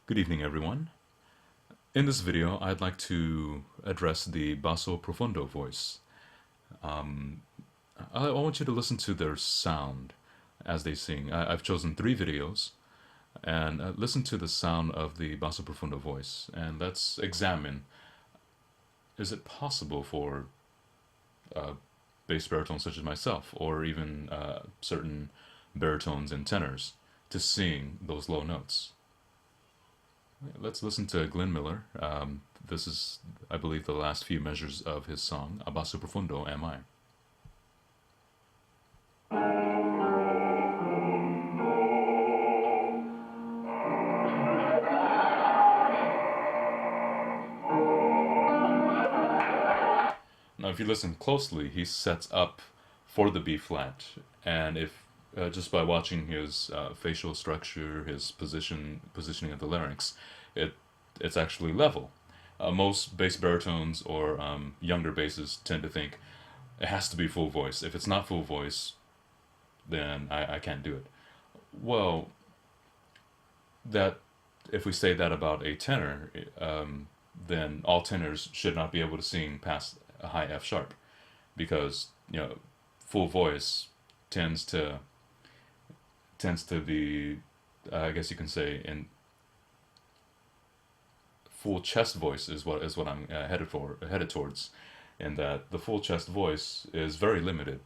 Good evening, everyone. In this video, I'd like to address the Basso Profondo voice. I want you to listen to their sound as they sing. I've chosen 3 videos, and listen to the sound of the Basso Profondo voice, and let's examine, is it possible for bass baritones such as myself, or even certain baritones and tenors, to sing those low notes? Let's listen to Glenn Miller. This is, I believe, the last few measures of his song, A Basso Profondo Am I. Now, if you listen closely, he sets up for the B flat, and if just by watching his facial structure, his positioning of the larynx, it it's actually level. Most bass baritones or younger basses tend to think it has to be full voice. If it's not full voice, then I can't do it. Well, that if we say that about a tenor, then all tenors should not be able to sing past a high F sharp, because full voice tends to be, I guess you can say, in full chest voice is what I'm headed towards, in that the full chest voice is very limited,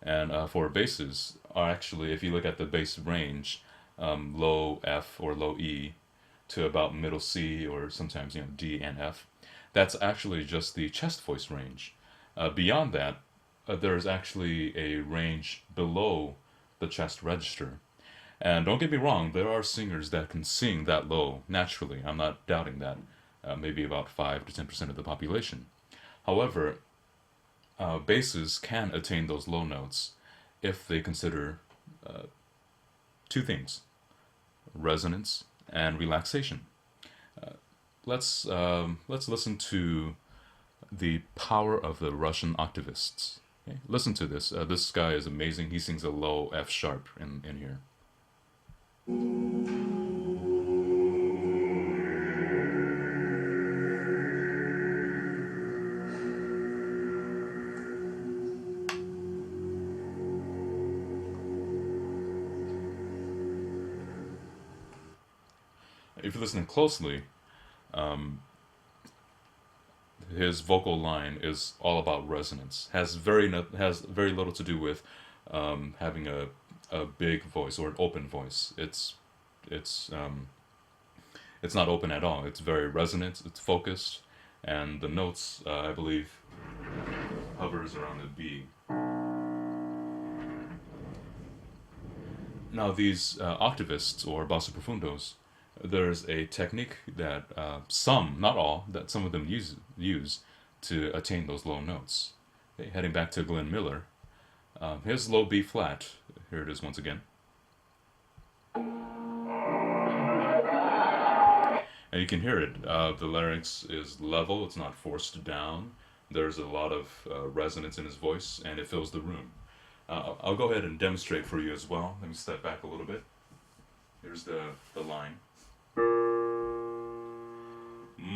and for basses are actually, if you look at the bass range, low F or low E to about middle C, or sometimes D and F, that's actually just the chest voice range. Beyond that, there's actually a range below the chest register. And don't get me wrong, there are singers that can sing that low naturally. I'm not doubting that. Maybe about 5 to 10% of the population. However, basses can attain those low notes if they consider 2 things: resonance and relaxation. Let's listen to the power of the Russian octavists. Okay? Listen to this. This guy is amazing. He sings a low F sharp in here. If you're listening closely, his vocal line is all about resonance. Has very little to do with having a big voice or an open voice. It's um, it's not open at all. It's very resonant. It's focused, and the notes, I believe, hovers around the B. Now, these octavists or basso profundos, there's a technique that some, not all, that some of them use to attain those low notes. Okay, heading back to Glenn Miller, here's low B flat. Here it is once again. And you can hear it. The larynx is level, it's not forced down. There's a lot of resonance in his voice, and it fills the room. I'll go ahead and demonstrate for you as well. Let me step back a little bit. Here's the line.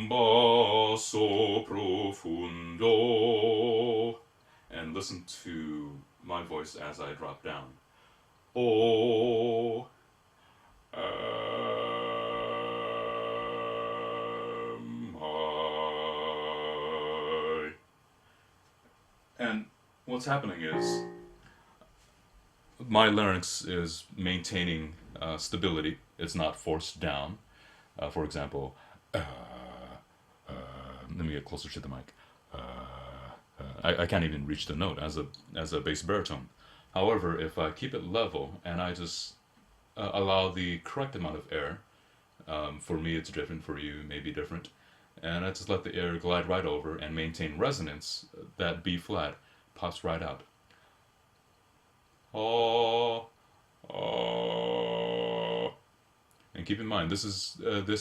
Basso profondo. And listen to my voice as I drop down. Oh, am I. And what's happening is my larynx is maintaining stability. It's not forced down. For example, let me get closer to the mic. I can't even reach the note as a bass baritone. However, if I keep it level and I just allow the correct amount of air, for me it's different, for you it may be different, and I just let the air glide right over and maintain resonance, that B flat pops right out. Oh, oh. And keep in mind, this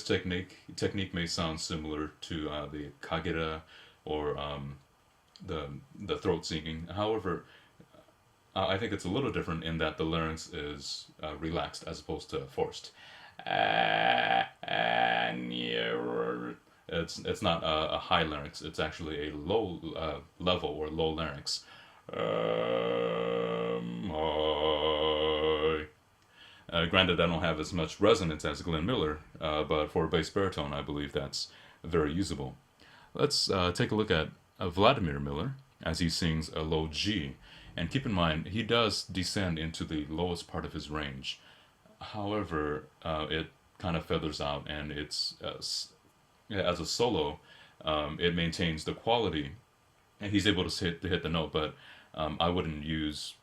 technique may sound similar to the kagera, or the throat singing. However, I think it's a little different in that the larynx is relaxed as opposed to forced. it's not a high larynx. It's actually a low level or low larynx. Granted, I don't have as much resonance as Glenn Miller, but for bass baritone, I believe that's very usable. Let's take a look at Vladimir Miller as he sings a low G. And keep in mind, he does descend into the lowest part of his range. However, it kind of feathers out, and it's as a solo, it maintains the quality, and he's able to hit the note. But I wouldn't use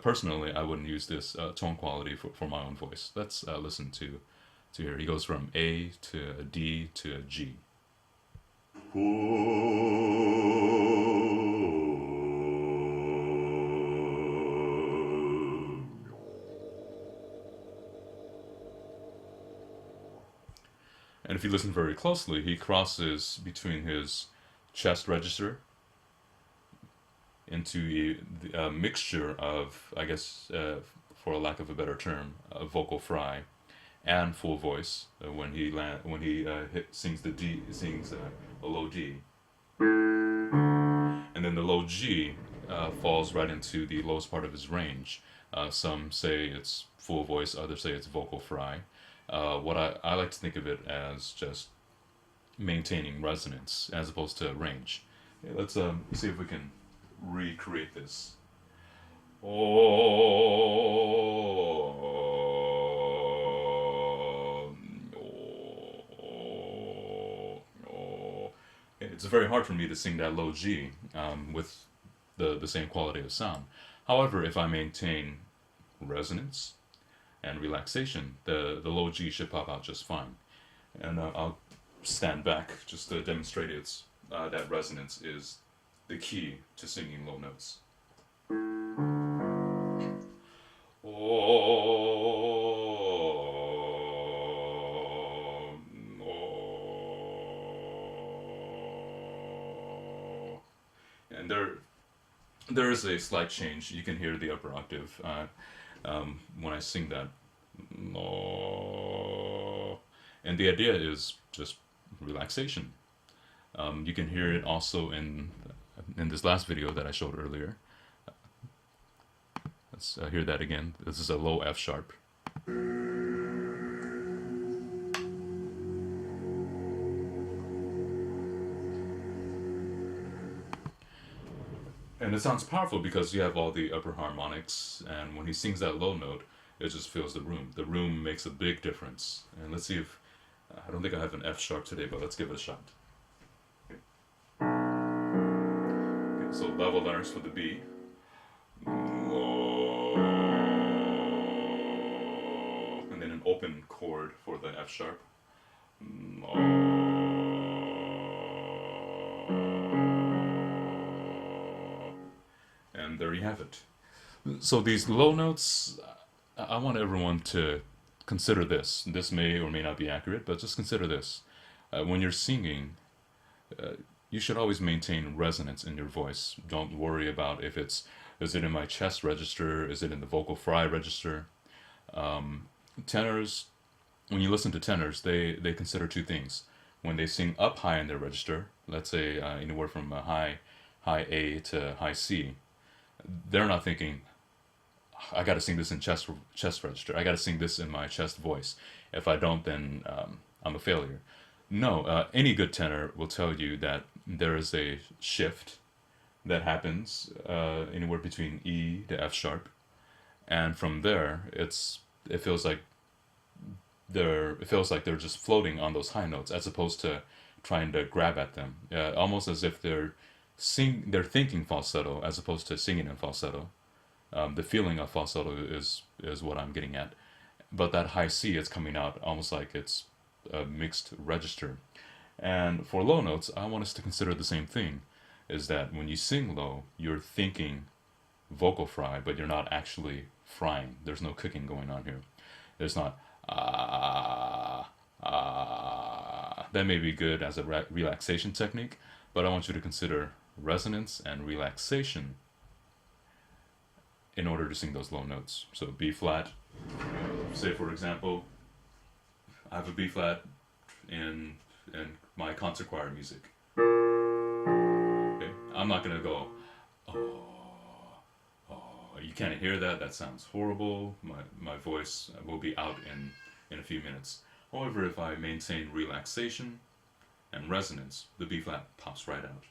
personally, I wouldn't use this tone quality for my own voice. Let's listen to here. He goes from A to a D to a G. And if you listen very closely, he crosses between his chest register into a mixture of, I guess, for a lack of a better term, a vocal fry and full voice when he sings the D, sings a low D, and then the low G falls right into the lowest part of his range. Some say it's full voice, others say it's vocal fry. What I like to think of it as just maintaining resonance as opposed to range. Okay, let's see if we can recreate this. It's very hard for me to sing that low G with the same quality of sound. However, if I maintain resonance and relaxation, the low G should pop out just fine. And I'll stand back just to demonstrate that resonance is the key to singing low notes. And there is a slight change. You can hear the upper octave when I sing that. And the idea is just relaxation. You can hear it also in this last video that I showed earlier. Let's hear that again. This is a low F sharp. And it sounds powerful because you have all the upper harmonics, and when he sings that low note, it just fills the room. The room makes a big difference. And let's see if, I don't think I have an F sharp today, but let's give it a shot. Okay, so level larynx for the B. And then an open chord for the F sharp. And there you have it. So these low notes, I want everyone to consider this. This may or may not be accurate, but just consider this. When you're singing, you should always maintain resonance in your voice. Don't worry about if is it in my chest register, is it in the vocal fry register. Tenors, when you listen to tenors, they consider two things. When they sing up high in their register, let's say anywhere from a high A to high C, they're not thinking, I got to sing this in chest register. I got to sing this in my chest voice. If I don't, then I'm a failure. No, any good tenor will tell you that there is a shift that happens anywhere between E to F sharp, and from there it feels like they're just floating on those high notes as opposed to trying to grab at them. Almost as if they're thinking falsetto as opposed to singing in falsetto. The feeling of falsetto is what I'm getting at, but that high C is coming out almost like it's a mixed register. And for low notes, I want us to consider the same thing, is that when you sing low, you're thinking vocal fry, but you're not actually frying. There's no cooking going on here. There's not That may be good as a relaxation technique, but I want you to consider resonance and relaxation in order to sing those low notes. So B flat, say for example, I have a B flat in in my concert choir music. Okay? I'm not gonna go, oh, oh, you can't hear that, that sounds horrible, my voice will be out in a few minutes. However, if I maintain relaxation and resonance, the B flat pops right out.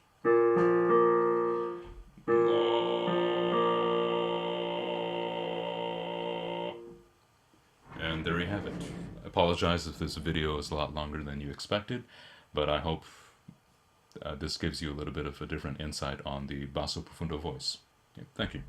And there you have it. I apologize if this video is a lot longer than you expected, but I hope this gives you a little bit of a different insight on the Basso Profondo voice. Okay, thank you.